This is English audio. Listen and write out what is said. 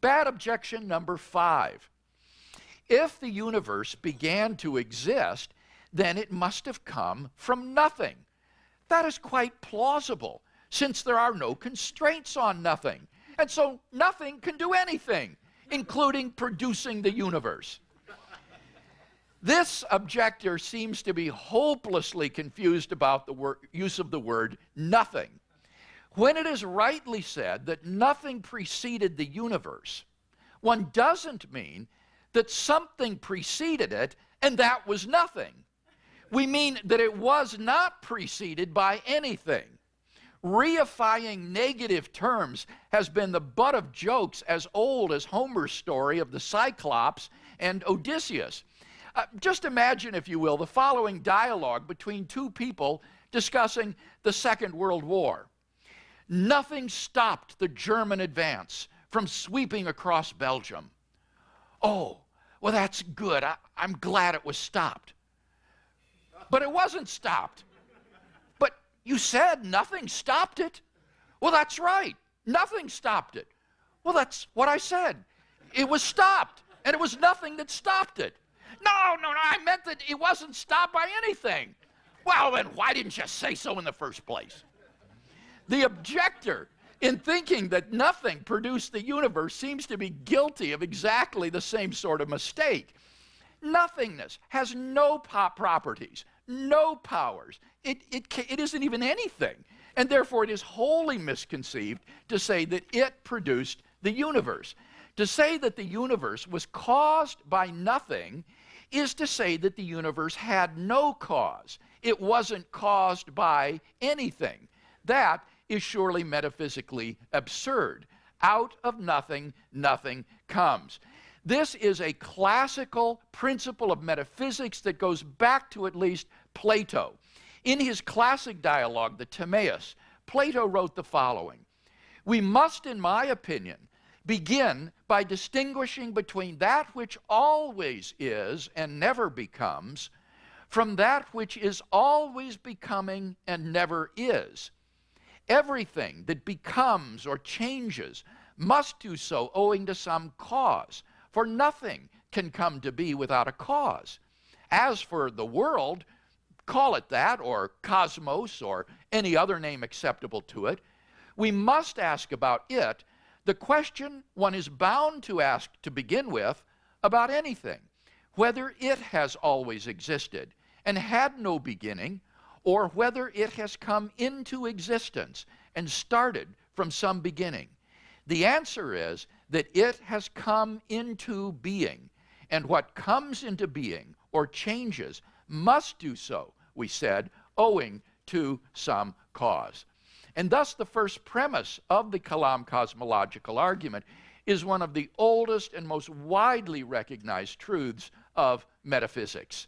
Bad objection number 5. If the universe began to exist, then it must have come from nothing. That is quite plausible, since there are no constraints on nothing. And so nothing can do anything, including producing the universe. This objector seems to be hopelessly confused about the use of the word nothing. When it is rightly said that nothing preceded the universe, one doesn't mean that something preceded it and that was nothing. We mean that it was not preceded by anything. Reifying negative terms has been the butt of jokes as old as Homer's story of the Cyclops and Odysseus. Just imagine, if you will, the following dialogue between two people discussing the Second World War. Nothing stopped the German advance from sweeping across Belgium. Oh, well, that's good. I'm glad it was stopped. But it wasn't stopped. But you said nothing stopped it. Well, that's right. Nothing stopped it. Well, that's what I said. It was stopped, and it was nothing that stopped it. No, I meant that it wasn't stopped by anything. Well, then why didn't you say so in the first place? The objector, in thinking that nothing produced the universe, seems to be guilty of exactly the same sort of mistake. Nothingness has no properties, no powers. It isn't even anything. And therefore it is wholly misconceived to say that it produced the universe. To say that the universe was caused by nothing is to say that the universe had no cause. It wasn't caused by anything. That is surely metaphysically absurd. Out of nothing, nothing comes. This is a classical principle of metaphysics that goes back to at least Plato. In his classic dialogue, the Timaeus, Plato wrote the following: "We must, in my opinion, begin by distinguishing between that which always is and never becomes from that which is always becoming and never is. Everything that becomes or changes must do so owing to some cause, for nothing can come to be without a cause. As for the world, call it that, or cosmos, or any other name acceptable to it, we must ask about it the question one is bound to ask to begin with about anything, whether it has always existed and had no beginning, or whether it has come into existence and started from some beginning. The answer is that it has come into being, and what comes into being or changes must do so, we said, owing to some cause." And thus the first premise of the Kalam Cosmological Argument is one of the oldest and most widely recognized truths of metaphysics.